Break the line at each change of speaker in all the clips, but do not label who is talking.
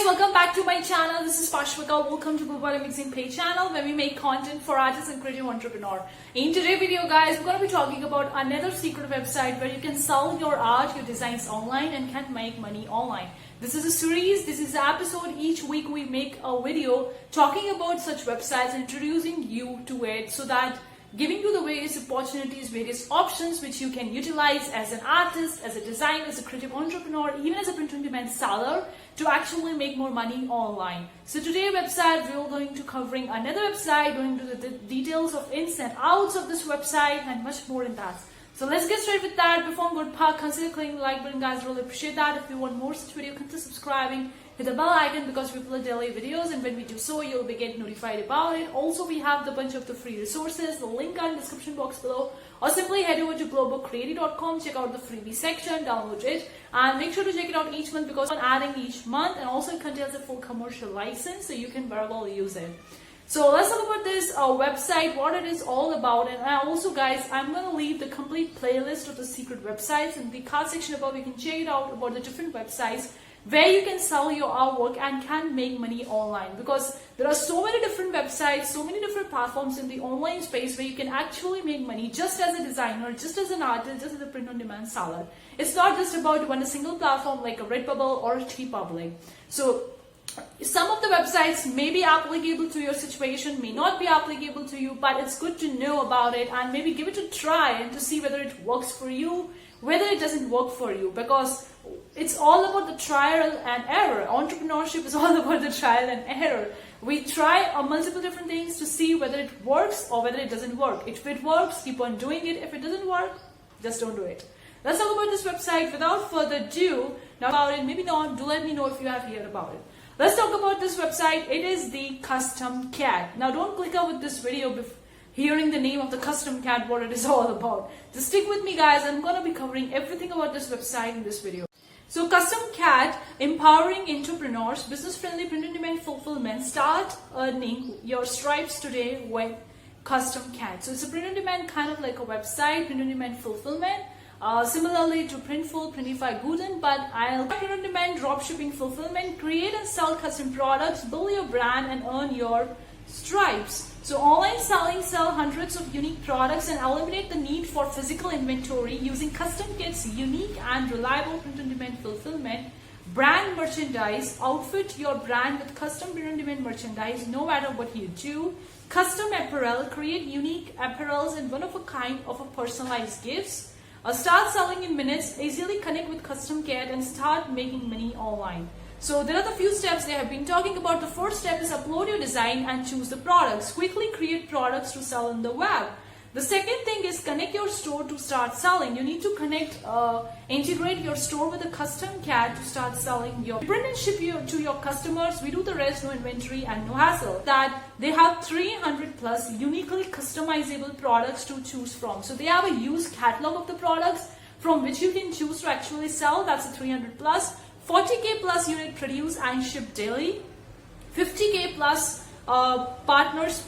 welcome back to my channel. This is Pashwika. Welcome to Globo Arte Mixing Page channel where we make content for artists and creative entrepreneur. In today's video guys, we're going to be talking about another secret website where you can sell your art, your designs online and can make money online. This is a series, this is an episode. Each week we make a video talking about such websites, introducing you to it so that giving you the various opportunities, various options which you can utilize as an artist, as a designer, as a creative entrepreneur, even as a print-on-demand seller to actually make more money online. So today website, we are going to covering another website, going into the details of ins and outs of this website and much more in that. So let's get straight with that. Before I go to part, consider clicking the like button guys, really appreciate that. If you want more such video, consider subscribing. Hit the bell icon because we upload daily videos and when we do so, you'll be getting notified about it. Also, we have the bunch of the free resources, the link in the description box below, or simply head over to globalcreative.com, check out the freebie section, download it, and make sure to check it out each month because I'm adding each month, and also it contains a full commercial license so you can very well use it. So let's talk about this website, what it is all about, and also guys, I'm going to leave the complete playlist of the secret websites in the card section above. You can check it out about the different websites where you can sell your artwork and can make money online, because there are so many different websites, so many different platforms in the online space where you can actually make money just as a designer, just as an artist, just as a print-on-demand seller. It's not just about one single platform like a Redbubble or a Teepublic. So some of the websites may be applicable to your situation, may not be applicable to you, but it's good to know about it and maybe give it a try and to see whether it works for you, whether it doesn't work for you, because it's all about the trial and error. Entrepreneurship is all about the trial and error. We try multiple different things to see whether it works or whether it doesn't work. If it works, keep on doing it. If it doesn't work, just don't do it. Let's talk about this website without further ado. Now about it, maybe not, do let me know if you have heard about it. Let's talk about this website. It is the customcat. Now don't click out with this video before hearing the name of the customcat, what it is all about. Just stick with me guys, I'm going to be covering everything about this website in this video. So customcat, empowering entrepreneurs, business-friendly print-on-demand fulfillment. Start earning your stripes today with customcat. So it's a print-on-demand kind of like a website, print-on-demand fulfillment. Similarly to Printful, Printify, Gooden, but I'll print-on-demand dropshipping fulfillment. Create and sell custom products, build your brand and earn your stripes. So online selling, sell hundreds of unique products and eliminate the need for physical inventory using custom kits, unique and reliable print-on-demand fulfillment. Brand merchandise, outfit your brand with custom print-on-demand merchandise no matter what you do. Custom apparel, create unique apparels and one-of-a-kind of a personalized gifts. Start selling in minutes, easily connect with customcat and start making money online. So there are the few steps they have been talking about. The first step is upload your design and choose the products. Quickly create products to sell on the web. The second thing is connect your store to start selling. You need to integrate your store with a customcat to start selling your print and ship to your customers. We do the rest, no inventory and no hassle. That they have 300 plus uniquely customizable products to choose from. So they have a used catalog of the products from which you can choose to actually sell. That's a 300 plus. 40k plus unit produced and shipped daily. 50k plus partners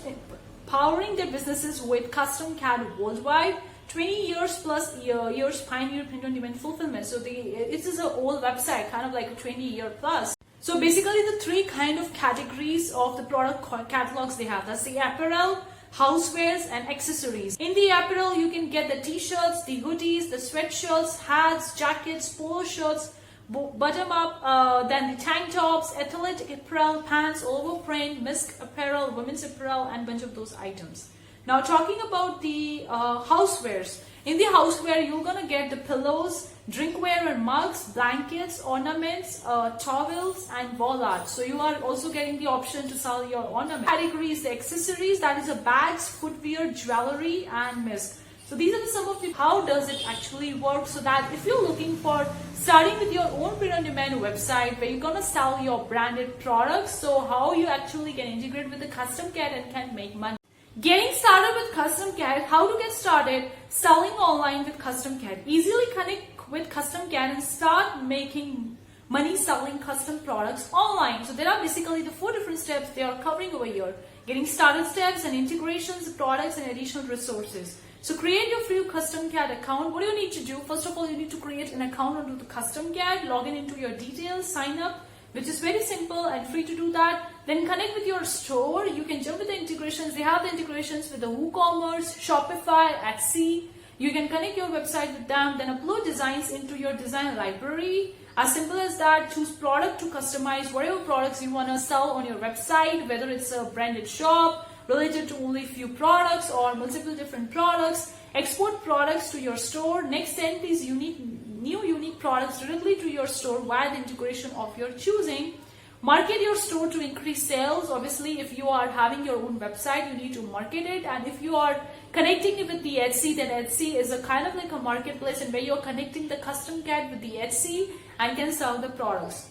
powering their businesses with customcat worldwide. 20 years plus years pioneer print-on-demand fulfillment. So it is an old website, kind of like a 20-year plus. So basically the three kind of categories of the product catalogs they have. That's the apparel, housewares and accessories. In the apparel you can get the t-shirts, the hoodies, the sweatshirts, hats, jackets, polo shirts, bottom up, then the tank tops, athletic apparel, pants, all over print, misc apparel, women's apparel and bunch of those items. Now talking about the housewares. In the houseware you're gonna get the pillows, drinkware and mugs, blankets, ornaments, towels and wall art. So you are also getting the option to sell your ornaments. Categories, the accessories, that is the bags, footwear, jewelry and misc. So these are some of the how does it actually work, so that if you're looking for starting with your own print-on-demand website where you're gonna sell your branded products, so how you actually can integrate with the customcat and can make money. Getting started with customcat, how to get started selling online with customcat. Easily connect with customcat and start making money selling custom products online. So there are basically the 4 different steps they are covering over here. Getting started steps and integrations, products and additional resources. So create your free customcat account. What do you need to do? First of all, you need to create an account onto the customcat, log in into your details, sign up, which is very simple and free to do that. Then connect with your store. You can jump with the integrations. They have the integrations with the WooCommerce, Shopify, Etsy. You can connect your website with them, then upload designs into your design library. As simple as that. Choose product to customize whatever products you want to sell on your website, whether it's a branded shop related to only few products or multiple different products. Export products to your store. Next, send these unique products directly to your store via the integration of your choosing. Market your store to increase sales. Obviously, if you are having your own website, you need to market it. And if you are connecting it with the Etsy, then Etsy is a kind of like a marketplace, and where you're connecting the customcat with the Etsy and can sell the products.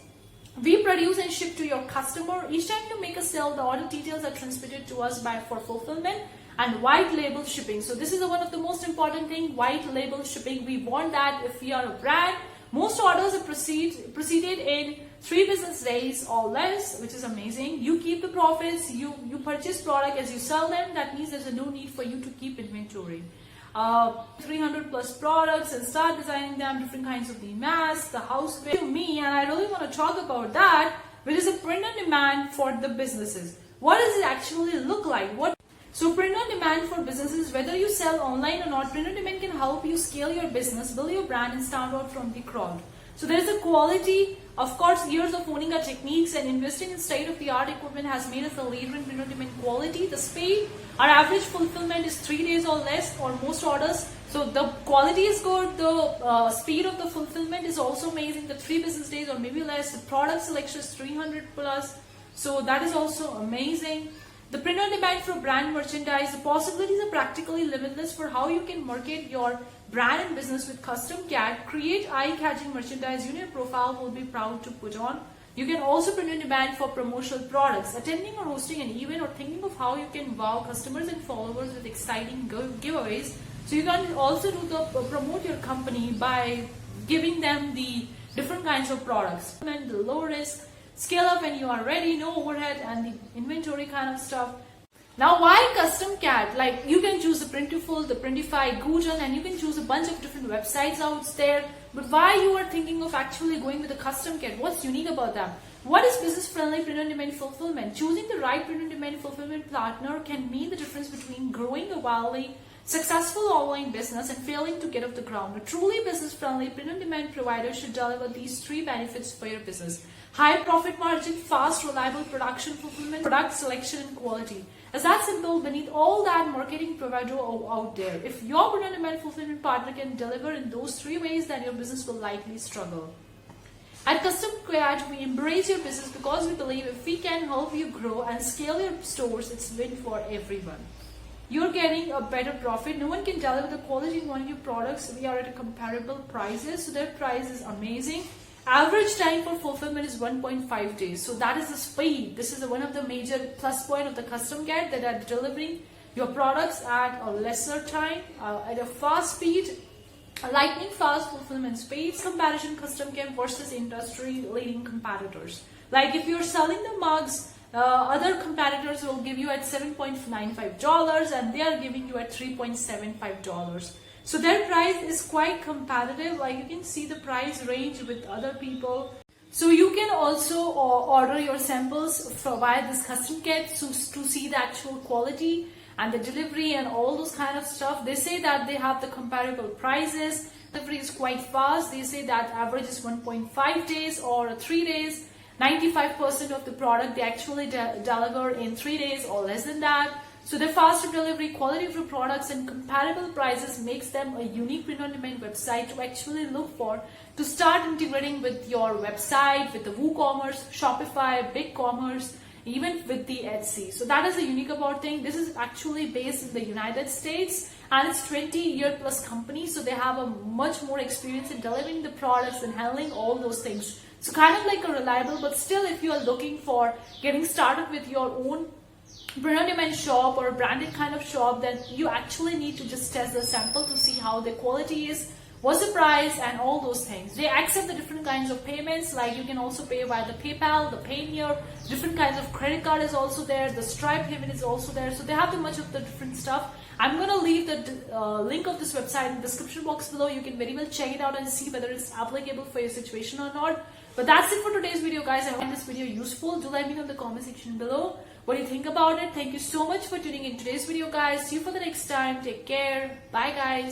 We produce and ship to your customer. Each time you make a sale, the order details are transmitted to us for fulfillment and white label shipping. So this is one of the most important thing, white label shipping. We want that if we are a brand. Most orders are proceeded in 3 business days or less, which is amazing. You keep the profits, you purchase product as you sell them. That means there's no need for you to keep inventory. 300 plus products, and start designing them, different kinds of the masks, the houseware. To me, and I really want to talk about that, which is a print on demand for the businesses. What does it actually look like? So print on demand for businesses, whether you sell online or not, print on demand can help you scale your business, build your brand, and stand out from the crowd. So there is a quality. Of course, years of owning our techniques and investing in state-of-the-art equipment has made us a leader in print on demand quality. The speed, our average fulfillment is 3 days or less or most orders. So the quality is good. The speed of the fulfillment is also amazing. The 3 business days or maybe less. The product selection is 300 plus. So that is also amazing. The print on demand for brand merchandise, the possibilities are practically limitless for how you can market your brand and business with customcat. Create eye-catching merchandise your profile will be proud to put on. You can also print on demand for promotional products, attending or hosting an event, or thinking of how you can wow customers and followers with exciting giveaways. So you can also promote your company by giving them the different kinds of products. And the low risk, scale up when you are ready, no overhead, and the inventory kind of stuff. Now, why customcat? Like, you can choose the Printful, the Printify, Google, and you can choose a bunch of different websites out there. But why you are thinking of actually going with a customcat? What's unique about them? What is business-friendly print-on-demand fulfillment? Choosing the right print-on-demand fulfillment partner can mean the difference between growing a wildly successful online business and failing to get off the ground. A truly business-friendly print-on-demand provider should deliver these 3 benefits for your business: high profit margin, fast, reliable production fulfillment, product selection, and quality. It's that simple. Beneath all that marketing provider out there, if your print-on-demand fulfillment partner can deliver in those 3 ways, then your business will likely struggle. At customcat, we embrace your business because we believe if we can help you grow and scale your stores, it's win for everyone. You're getting a better profit. No one can deliver the quality and quantity of products. We are at a comparable prices, so their price is amazing. Average time for fulfillment is 1.5 days. So that is the speed. This is one of the major plus point of the customcat, that are delivering your products at a lesser time, at a fast speed, a lightning fast fulfillment speed. Comparison customcat versus industry leading competitors. Like if you're selling the mugs, other competitors will give you at $7.95 and they are giving you at $3.75. So their price is quite competitive. Like you can see the price range with other people. So you can also order your samples via this customcat to see the actual quality and the delivery and all those kind of stuff. They say that they have the comparable prices. Delivery is quite fast. They say that average is 1.5 days or 3 days. 95% of the product they actually deliver in 3 days or less than that. So the faster delivery, quality of the products, and comparable prices makes them a unique print-on-demand website to actually look for, to start integrating with your website, with the WooCommerce, Shopify, BigCommerce, even with the Etsy. So that is a unique about thing. This is actually based in the United States and it's 20-year plus company. So they have a much more experience in delivering the products and handling all those things. So kind of like a reliable, but still if you are looking for getting started with your own print-on-demand shop or a branded kind of shop, then you actually need to just test the sample to see how the quality is, what's the price, and all those things. They accept the different kinds of payments, like you can also pay via the PayPal, the Payoneer, different kinds of credit card is also there, the Stripe payment is also there. So they have the much of the different stuff. I'm going to leave the link of this website in the description box below. You can very well check it out and see whether it's applicable for your situation or not. But that's it for today's video, guys. I find this video useful. Do let me know in the comment section below what you think about it. Thank you so much for tuning in today's video, guys. See you for the next time. Take care. Bye, guys.